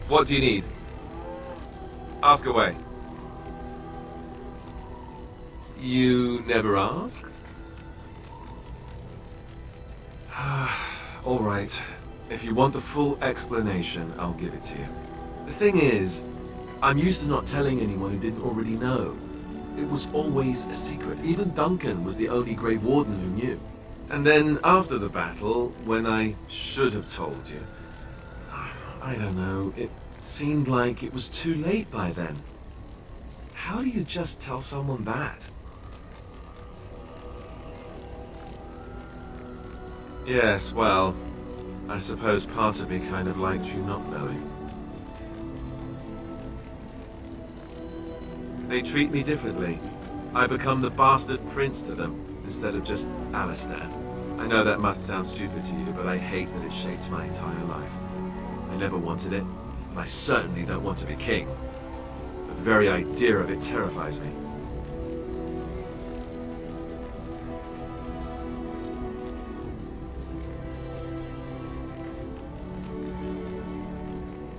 What do you need? Ask away. You never asked? All right. If you want the full explanation, I'll give it to you. The thing is, I'm used to not telling anyone who didn't already know. It was always a secret. Even Duncan was the only Grey Warden who knew. And then, after the battle, when I should have told you, I don't know, it seemed like it was too late by then. How do you just tell someone that? Yes, well, I suppose part of me kind of liked you not knowing. They treat me differently. I become the bastard prince to them, instead of just Alistair. I know that must sound stupid to you, but I hate that it shaped my entire life. I never wanted it, and I certainly don't want to be king. The very idea of it terrifies me.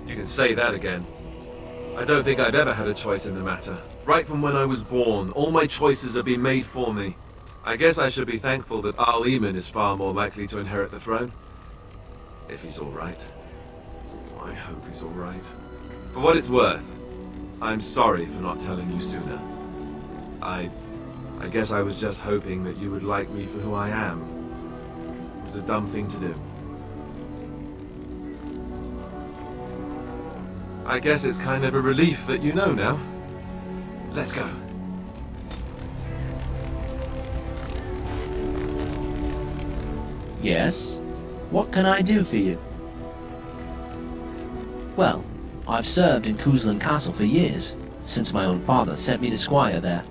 You can say that again. I don't think I've ever had a choice in the matter. Right from when I was born, all my choices have been made for me. I guess I should be thankful that Al-Eamon is far more likely to inherit the throne. If he's alright. I hope he's alright. For what it's worth, I'm sorry for not telling you sooner. I guess I was just hoping that you would like me for who I am. It was a dumb thing to do. I guess it's kind of a relief that you know now. Let's go. Yes? What can I do for you? Well, I've served in Cousland Castle for years, since my own father sent me to squire there.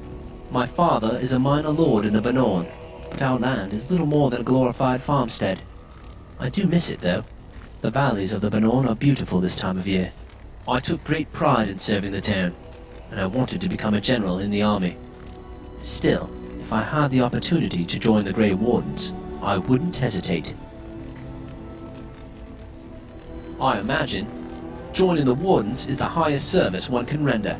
My father is a minor lord in the Bannorn, but our land is little more than a glorified farmstead. I do miss it, though. The valleys of the Bannorn are beautiful this time of year. I took great pride in serving the town, and I wanted to become a general in the army. Still, if I had the opportunity to join the Grey Wardens, I wouldn't hesitate. I imagine joining the Wardens is the highest service one can render.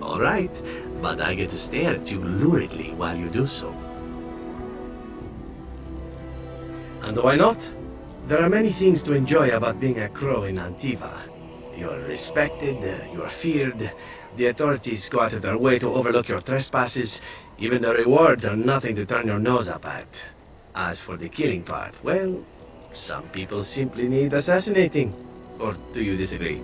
All right, but I get to stare at you luridly while you do so. And why not? There are many things to enjoy about being a crow in Antiva. You're respected, you're feared, the authorities go out of their way to overlook your trespasses, even the rewards are nothing to turn your nose up at. As for the killing part, well, some people simply need assassinating. Or do you disagree?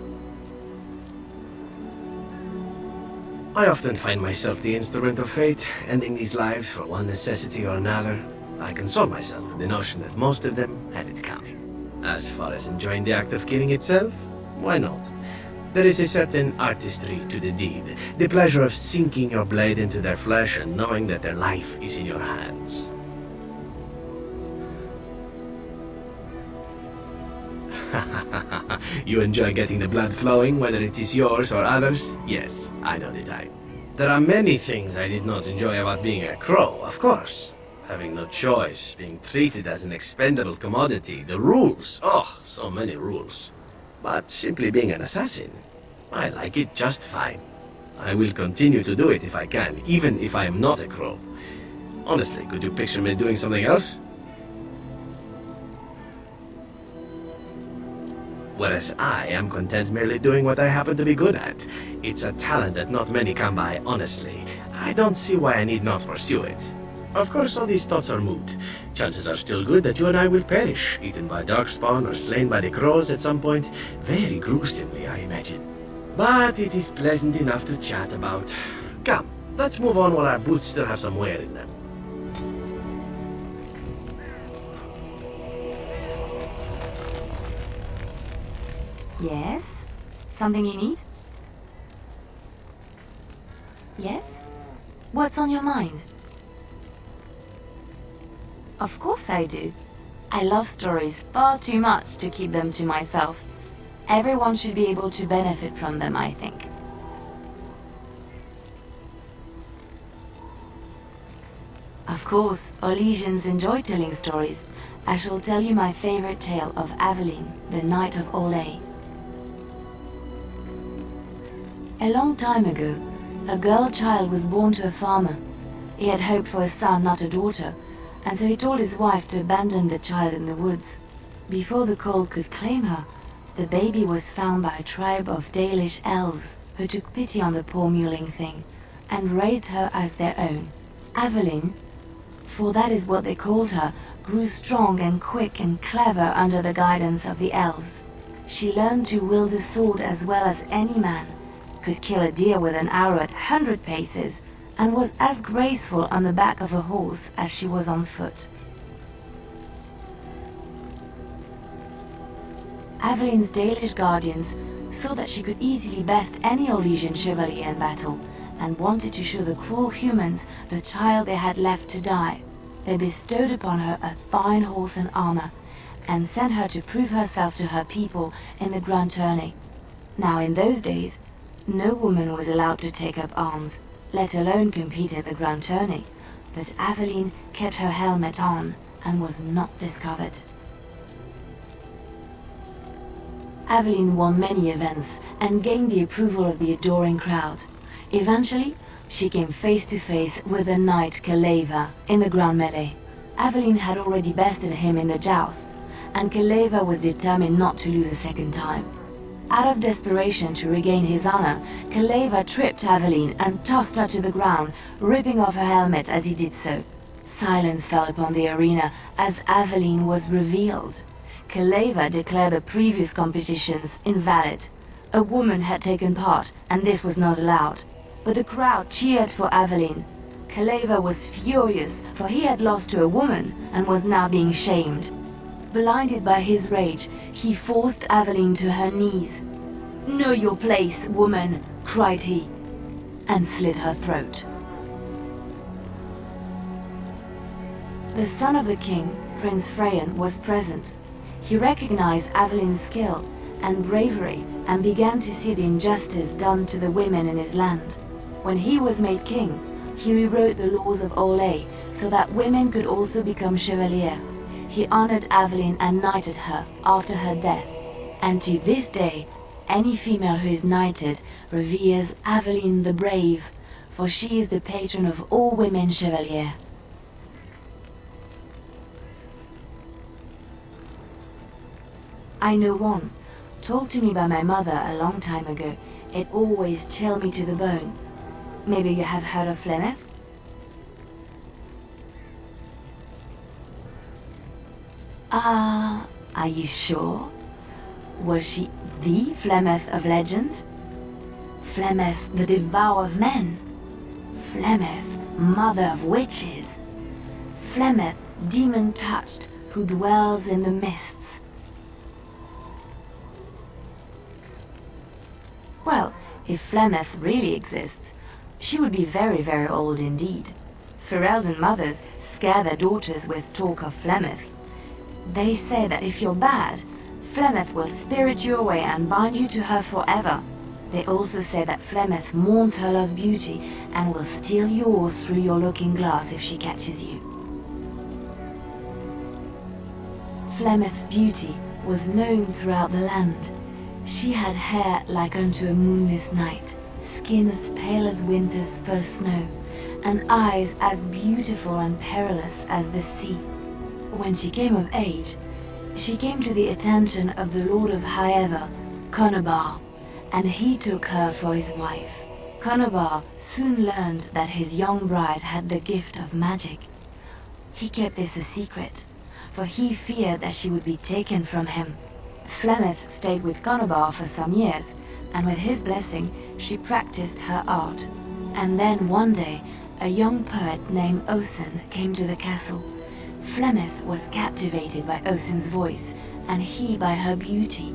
I often find myself the instrument of fate, ending these lives for one necessity or another. I console myself with the notion that most of them had it coming. As far as enjoying the act of killing itself, why not? There is a certain artistry to the deed, the pleasure of sinking your blade into their flesh and knowing that their life is in your hands. You enjoy getting the blood flowing, whether it is yours or others? Yes, I know the type. There are many things I did not enjoy about being a crow, of course. Having no choice, being treated as an expendable commodity, the rules, oh, so many rules. But simply being an assassin, I like it just fine. I will continue to do it if I can, even if I am not a crow. Honestly, could you picture me doing something else? Whereas I am content merely doing what I happen to be good at. It's a talent that not many come by, honestly. I don't see why I need not pursue it. Of course, all these thoughts are moot. Chances are still good that you and I will perish, eaten by darkspawn or slain by the crows at some point. Very gruesomely, I imagine. But it is pleasant enough to chat about. Come, let's move on while our boots still have some wear in them. Yes? Something you need? Yes? What's on your mind? Of course I do. I love stories far too much to keep them to myself. Everyone should be able to benefit from them, I think. Of course, Orlesians enjoy telling stories. I shall tell you my favorite tale of Aveline, the Knight of Orlais. A long time ago, a girl child was born to a farmer. He had hoped for a son, not a daughter, and so he told his wife to abandon the child in the woods. Before the cold could claim her, the baby was found by a tribe of Dalish elves who took pity on the poor mewling thing and raised her as their own. Aveline, for that is what they called her, grew strong and quick and clever under the guidance of the elves. She learned to wield the sword as well as any man, could kill a deer with an arrow at 100 paces, and was as graceful on the back of a horse as she was on foot. Aveline's Dalish guardians saw that she could easily best any Orlesian chevalier in battle, and wanted to show the cruel humans the child they had left to die. They bestowed upon her a fine horse and armor, and sent her to prove herself to her people in the grand tourney. Now in those days, no woman was allowed to take up arms, let alone compete in the grand tourney, but Aveline kept her helmet on and was not discovered. Aveline won many events and gained the approval of the adoring crowd. Eventually, she came face to face with the knight Kaleva in the grand melee. Aveline had already bested him in the jousts, and Kaleva was determined not to lose a second time. Out of desperation to regain his honor, Kaleva tripped Aveline and tossed her to the ground, ripping off her helmet as he did so. Silence fell upon the arena as Aveline was revealed. Kaleva declared the previous competitions invalid. A woman had taken part, and this was not allowed. But the crowd cheered for Aveline. Kaleva was furious, for he had lost to a woman and was now being shamed. Blinded by his rage, he forced Aveline to her knees. "Know your place, woman," cried he, and slit her throat. The son of the king, Prince Freyan, was present. He recognized Aveline's skill and bravery and began to see the injustice done to the women in his land. When he was made king, he rewrote the laws of Orlais so that women could also become chevalier. He honored Aveline and knighted her after her death. And to this day, any female who is knighted reveres Aveline the Brave, for she is the patron of all women chevalier. I know one, told to me by my mother a long time ago. It always chilled me to the bone. Maybe you have heard of Flemeth? Are you sure? Was she the Flemeth of legend? Flemeth, the devourer of men? Flemeth, mother of witches? Flemeth, demon-touched, who dwells in the mists? Well, if Flemeth really exists, she would be very, very old indeed. Ferelden mothers scare their daughters with talk of Flemeth. They say that if you're bad, Flemeth will spirit you away and bind you to her forever. They also say that Flemeth mourns her lost beauty and will steal yours through your looking glass if she catches you. Flemeth's beauty was known throughout the land. She had hair like unto a moonless night, skin as pale as winter's first snow, and eyes as beautiful and perilous as the sea. When she came of age, she came to the attention of the Lord of Haeva, Conobar, and he took her for his wife. Conobar soon learned that his young bride had the gift of magic. He kept this a secret, for he feared that she would be taken from him. Flemeth stayed with Conobar for some years, and with his blessing, she practiced her art. And then one day, a young poet named Osen came to the castle. Flemeth was captivated by Osen's voice, and he by her beauty,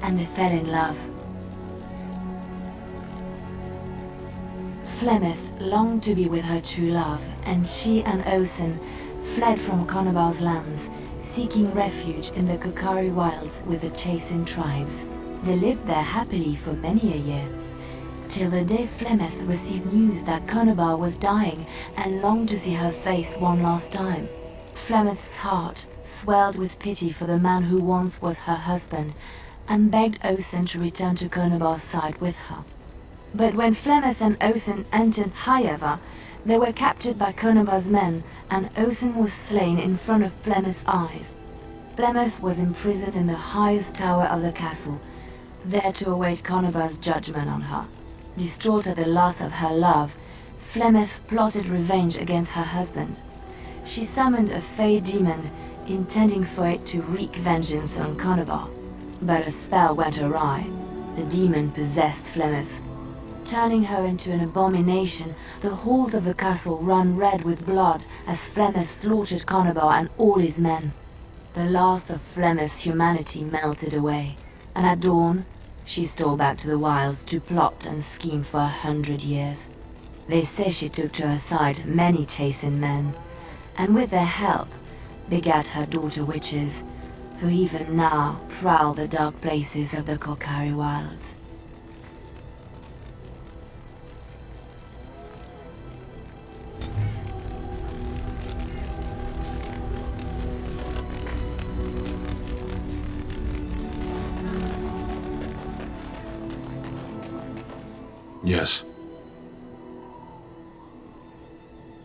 and they fell in love. Flemeth longed to be with her true love, and she and Osen fled from Conobar's lands, seeking refuge in the Kokari wilds with the chasing tribes. They lived there happily for many a year. till the day Flemeth received news that Conobar was dying and longed to see her face one last time. Flemeth's heart swelled with pity for the man who once was her husband, and begged Osen to return to Conobar's side with her. But when Flemeth and Osen entered Hayeva, they were captured by Conobar's men, and Osen was slain in front of Flemeth's eyes. Flemeth was imprisoned in the highest tower of the castle, there to await Conobar's judgment on her. Distraught at the loss of her love, Flemeth plotted revenge against her husband. She summoned a fey demon, intending for it to wreak vengeance on Conobar. But a spell went awry. The demon possessed Flemeth. Turning her into an abomination, the halls of the castle ran red with blood as Flemeth slaughtered Conobar and all his men. The last of Flemeth's humanity melted away, and at dawn, she stole back to the wilds to plot and scheme for 100 years. They say she took to her side many chastened men, and with their help, begat her daughter witches, who even now prowl the dark places of the Korcari wilds. Yes.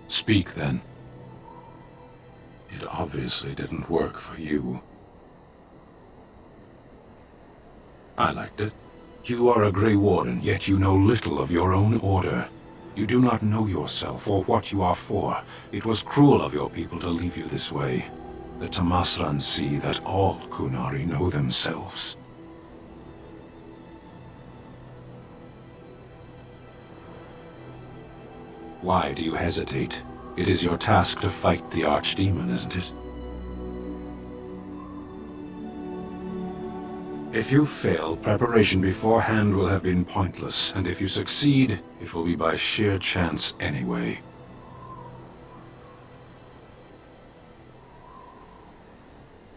Speak, then. It obviously didn't work for you. I liked it. You are a Grey Warden, yet you know little of your own order. You do not know yourself or what you are for. It was cruel of your people to leave you this way. The Tamasran see that all Qunari know themselves. Why do you hesitate? It is your task to fight the Archdemon, isn't it? If you fail, preparation beforehand will have been pointless, and if you succeed, it will be by sheer chance anyway.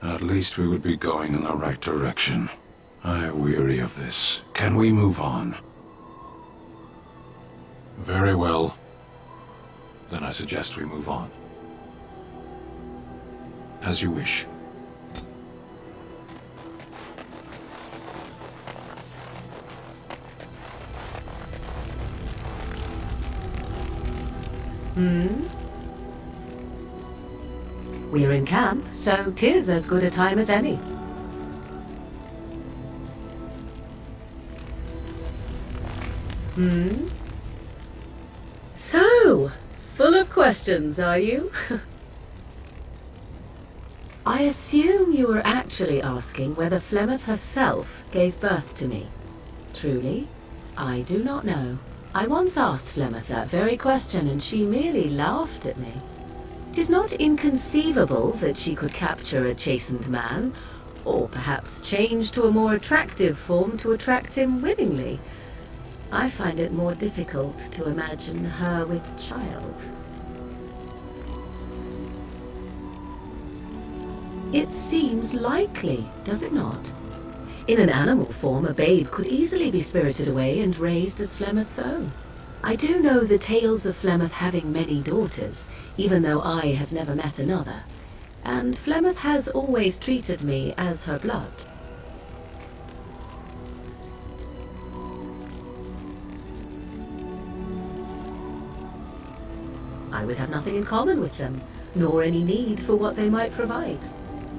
At least we would be going in the right direction. I weary of this. Can we move on? Very well. Then I suggest we move on. As you wish. We're in camp, so 'tis as good a time as any. So, full of questions, are you? I assume you were actually asking whether Flemeth herself gave birth to me. Truly, I do not know. I once asked Flemeth that very question, and she merely laughed at me. 'Tis not inconceivable that she could capture a chastened man, or perhaps change to a more attractive form to attract him willingly. I find it more difficult to imagine her with child. It seems likely, does it not? In an animal form, a babe could easily be spirited away and raised as Flemeth's own. I do know the tales of Flemeth having many daughters, even though I have never met another, and Flemeth has always treated me as her blood. I would have nothing in common with them, nor any need for what they might provide.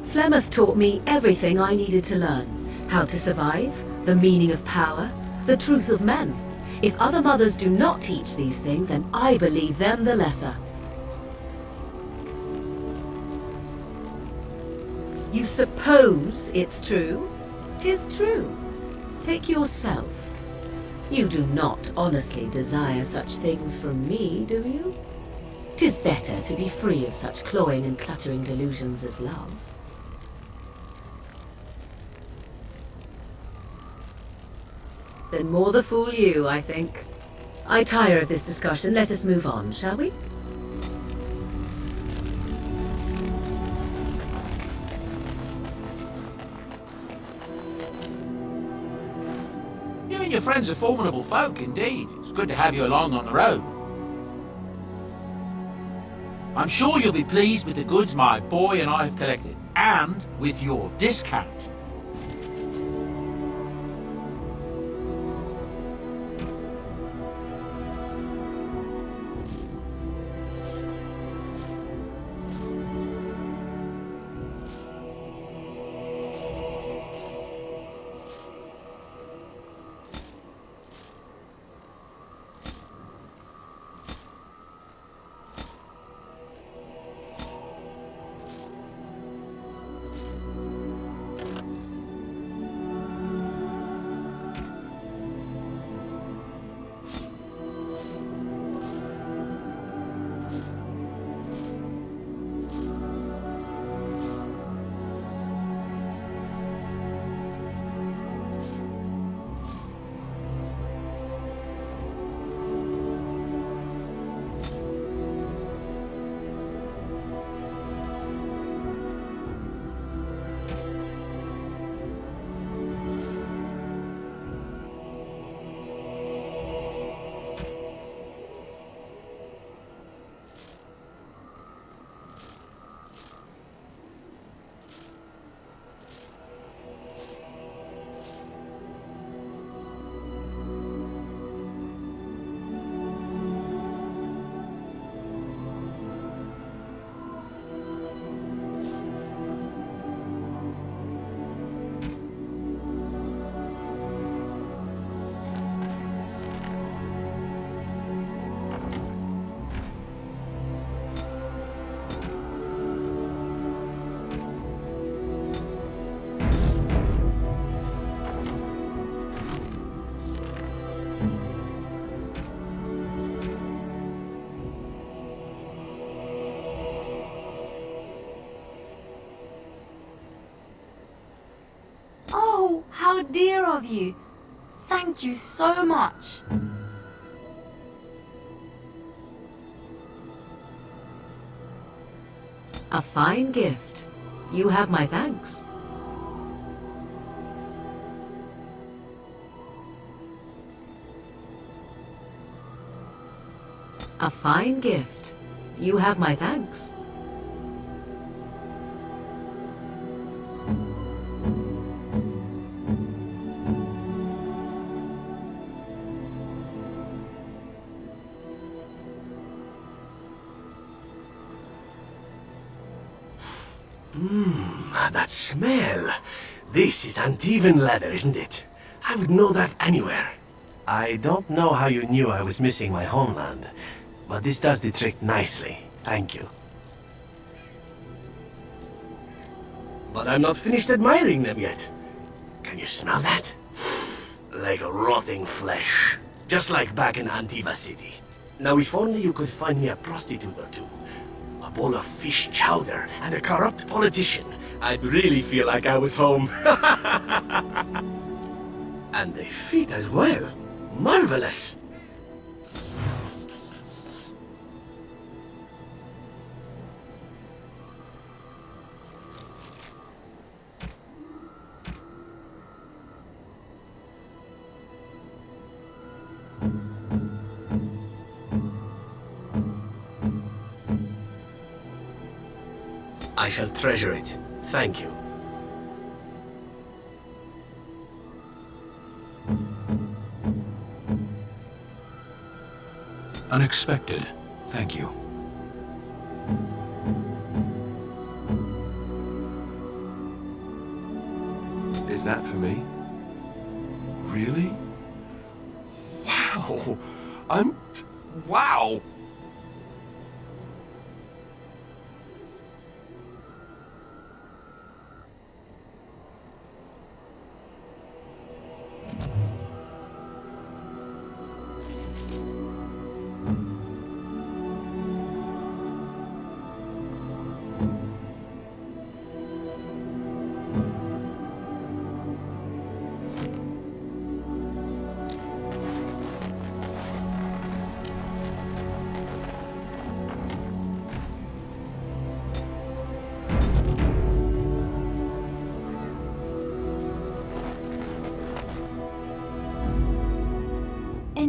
Flemeth taught me everything I needed to learn. How to survive, the meaning of power, the truth of men. If other mothers do not teach these things, then I believe them the lesser. You suppose it's true? 'Tis true. Take yourself. You do not honestly desire such things from me, do you? 'Tis better to be free of such cloying and cluttering delusions as love. Then more the fool you, I think. I tire of this discussion. Let us move on, shall we? and your friends are formidable folk indeed. It's good to have you along on the road. I'm sure you'll be pleased with the goods my boy and I have collected, and with your discount. Oh, how dear of you. Thank you so much. A fine gift. You have my thanks. A fine gift. You have my thanks. That smell. This is Antivan leather, isn't it? I would know that anywhere. I don't know how you knew I was missing my homeland, but this does the trick nicely. Thank you. But I'm not finished admiring them yet. Can you smell that? Like rotting flesh. Just like back in Antiva City. Now if only you could find me a prostitute or two. A bowl of fish chowder and a corrupt politician. I'd really feel like I was home. And the feet as well. Marvelous. I shall treasure it. Thank you. Unexpected. Thank you. Is that for me? Really? Wow! Wow!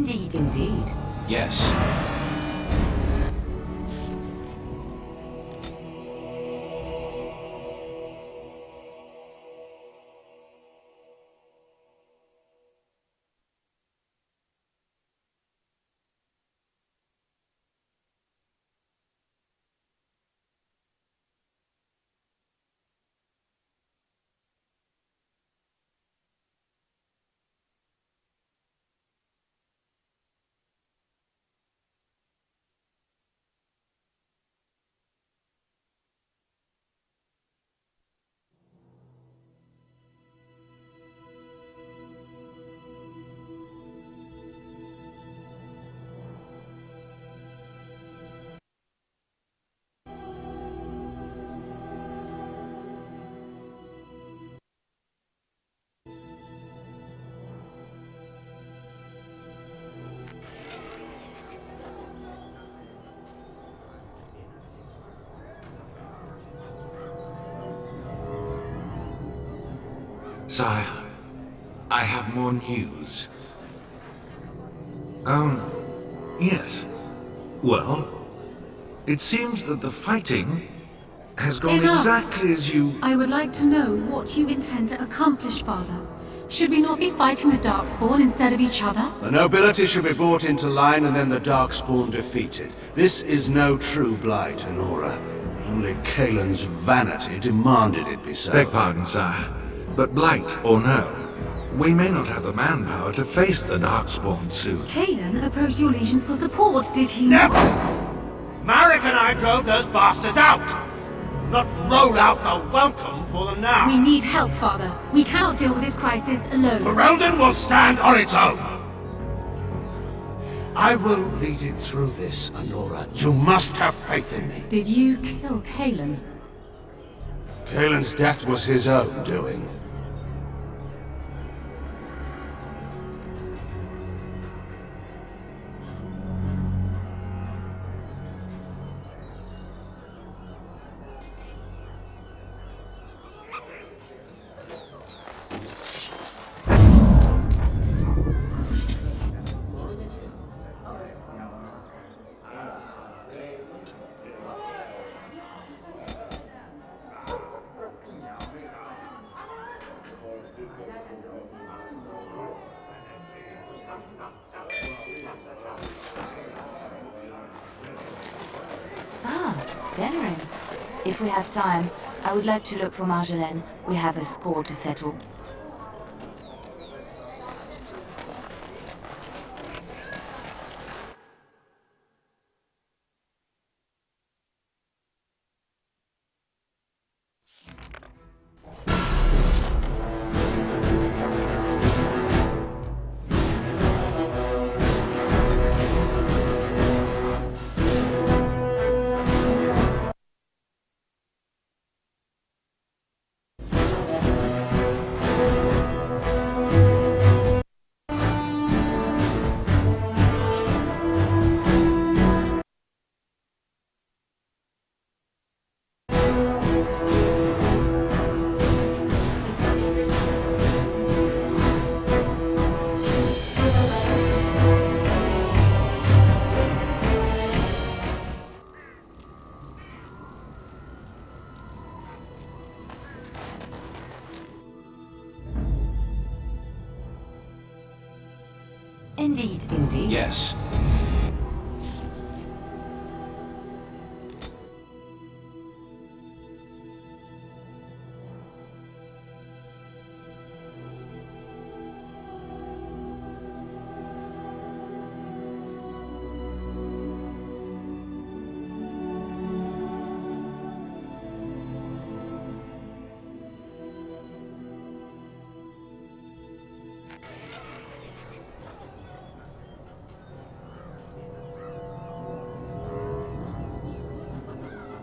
Indeed. Indeed. Yes. Sire, I have more news. Yes. Well, it seems that the fighting has gone Enough. exactly as you... I would like to know what you intend to accomplish, Father. Should we not be fighting the Darkspawn instead of each other? The nobility should be brought into line and then the Darkspawn defeated. This is no true blight, Honora. Only Kalen's vanity demanded it be so. Beg pardon, sire. But blight or no, we may not have the manpower to face the Darkspawn soon. Kalen approached your legions for support, did he Never! not? Marek and I drove those bastards out! Not roll out the welcome for them now! We need help, Father. We cannot deal with this crisis alone. Ferelden will stand on its own! I will lead it through this, Honora. You must have faith in me. Did you kill Kalen? Kalen's death was his own doing. Veteran. If we have time, I would like to look for Marjolaine. We have a score to settle. Indeed. Indeed. Yes.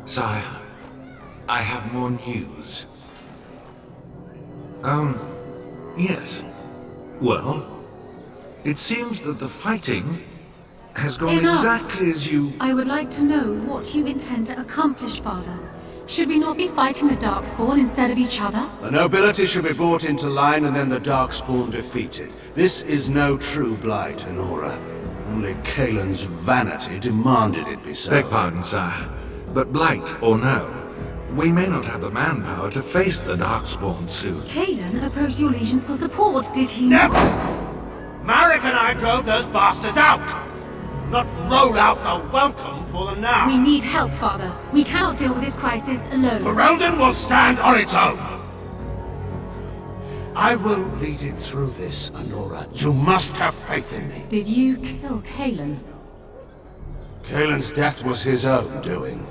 Sire, I have more news. Yes. Well, it seems that the fighting has gone Enough. exactly as you... I would like to know what you intend to accomplish, Father. Should we not be fighting the Darkspawn instead of each other? The nobility should be brought into line and then the Darkspawn defeated. This is no true blight, Honora. Only Kaelin's vanity demanded it be so. Beg pardon, sir. But blight or no, we may not have the manpower to face the Darkspawn soon. Kaelin approached your legions for support, did he Never! not? Marek and I drove those bastards out! Not roll out the welcome for them now! We need help, Father. We cannot deal with this crisis alone. Ferelden will stand on its own! I will lead it through this, Honora. You must have faith in me. Did you kill Kaelin? Kaelin's death was his own doing.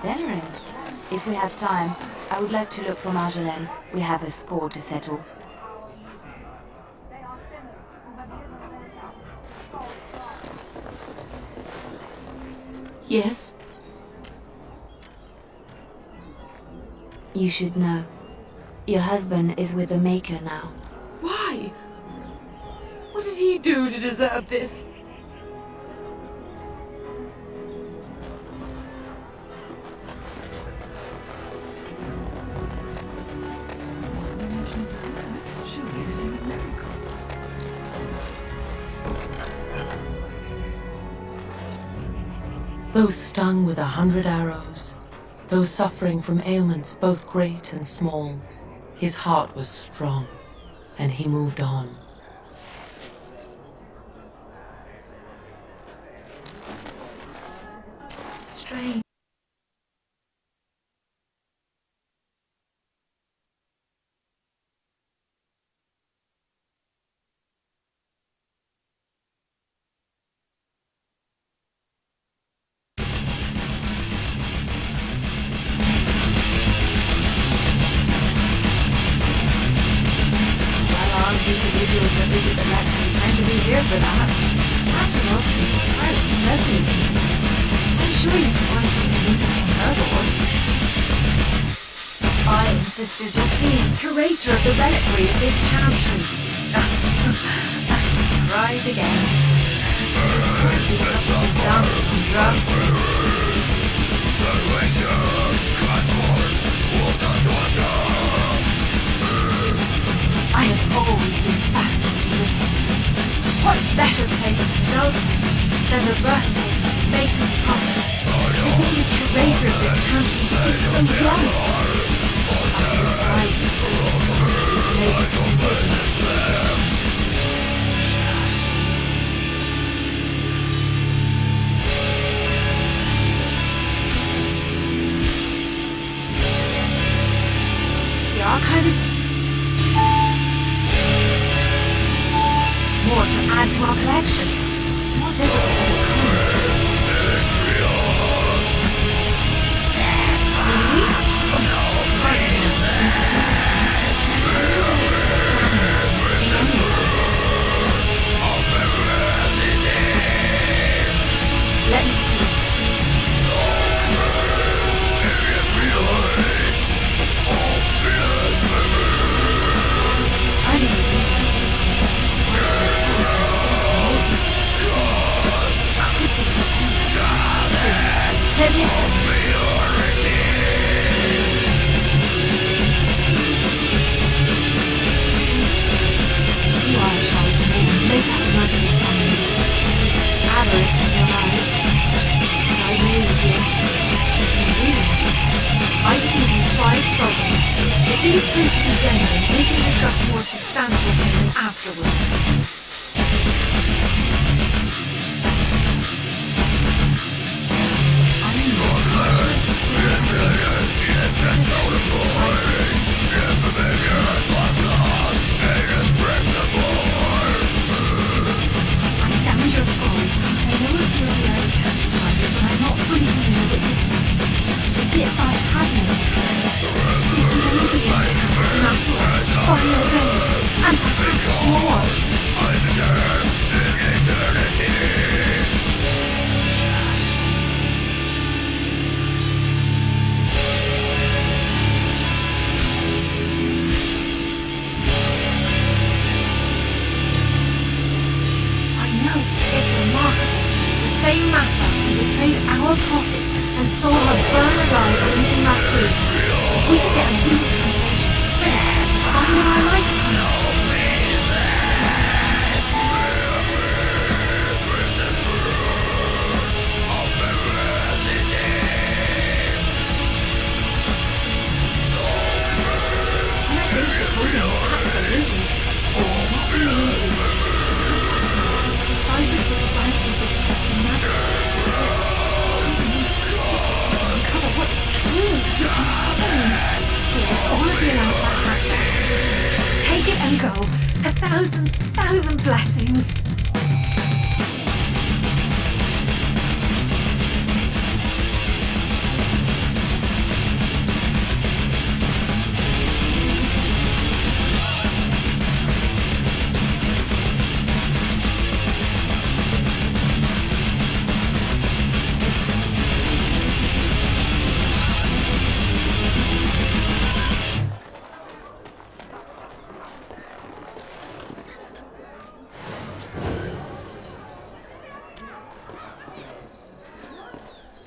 Denerim. If we have time, I would like to look for Marjolaine. We have a score to settle. Yes? You should know. Your husband is with the Maker now. Why? What did he do to deserve this? Those stung with 100 arrows, those suffering from ailments both great and small, his heart was strong, and he moved on. Strange. Individuals that visit the lecture tend to be here for that. After all, I was pleasant. I'm sure you can find something interesting her aboard. I am Sister Justine, curator of the reliquary of this chantry. Rise again. Keep up with some drugs. I have always been fascinated with him. What better place to know than the birthplace of Maker's prophet? To be the curator of this chantry speaks so well. I was right to the archivist. More to add to our collection. More difficult than it seems. Let me see. I didn't let me you are a child of man. Make that nothing from me. Avarice in your eyes. I agree with you. I give you 5 sovereigns. If these prove to be genuine, we can discuss more substantial things afterwards. I'm not same matter who betrayed our prophet and saw her burn alive in my food. We could get a English translation. Why in our lifetime? Absolutely. What we need is scientists with scientists of magic. Uncover what kills you can all of your life. Take it and go. 1,000 blessings.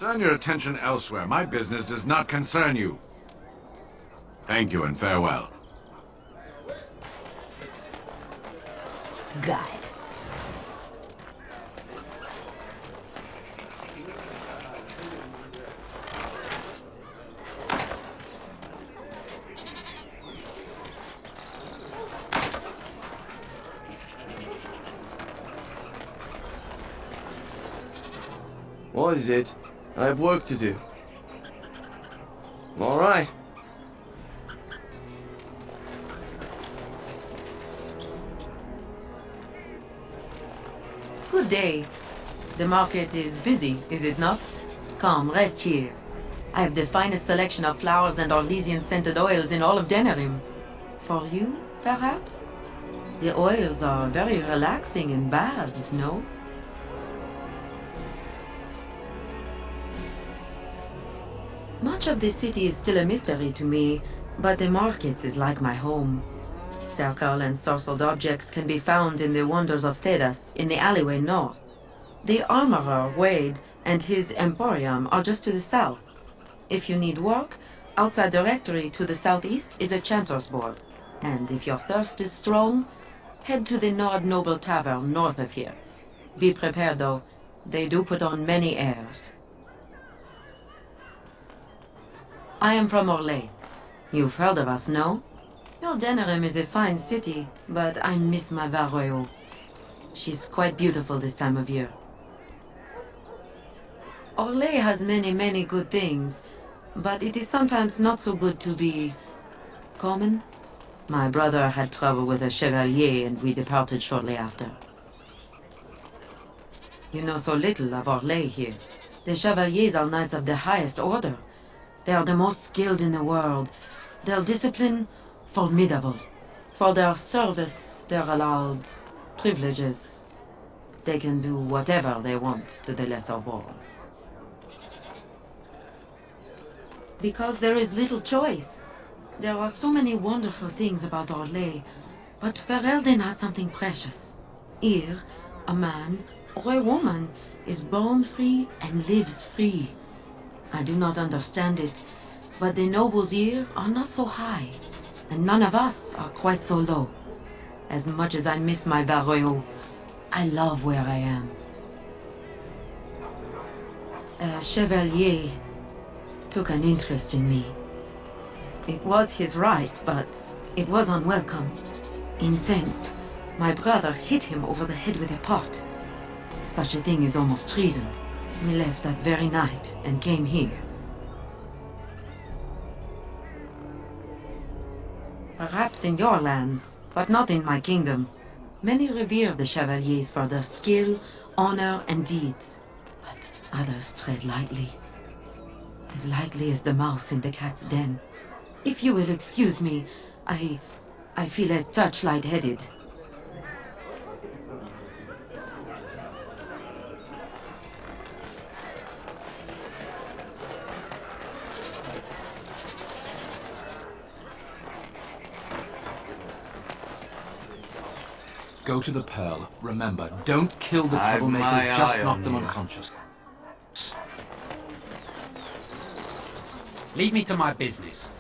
Turn your attention elsewhere. My business does not concern you. Thank you and farewell. Got it. What is it? I have work to do. All right. Good day. The market is busy, is it not? Come, rest here. I have the finest selection of flowers and Orlesian scented oils in all of Denerim. For you, perhaps? The oils are very relaxing in baths, no? Much of the city is still a mystery to me, but the markets is like my home. Circle and sorcelled objects can be found in the wonders of Thedas, in the alleyway north. The armorer, Wade, and his emporium are just to the south. If you need work, outside the rectory to the southeast is a chanter's board. And if your thirst is strong, head to the Nord Noble Tavern north of here. Be prepared, though. They do put on many airs. I am from Orlais. You've heard of us, no? Your Denerim is a fine city, but I miss my Varroyo. She's quite beautiful this time of year. Orlais has many good things, but it is sometimes not so good to be common. My brother had trouble with a chevalier and we departed shortly after. You know so little of Orlais here. The chevaliers are knights of the highest order. They are the most skilled in the world. Their discipline, formidable. For their service, they're allowed privileges. They can do whatever they want to the lesser born. Because there is little choice. There are so many wonderful things about Orlais, but Ferelden has something precious. Here, a man or a woman is born free and lives free. I do not understand it, but the nobles here are not so high, and none of us are quite so low. As much as I miss my Varroyo, I love where I am. A chevalier took an interest in me. It was his right, but it was unwelcome. Incensed, my brother hit him over the head with a pot. Such a thing is almost treason. We left that very night and came here. Perhaps in your lands, but not in my kingdom. Many revere the chevaliers for their skill, honor, and deeds. But others tread lightly. As lightly as the mouse in the cat's den. If you will excuse me, I feel a touch lightheaded. go to the Pearl. Remember, don't kill the I've my troublemakers, just eye knock on them you. unconscious. Leave me to my business.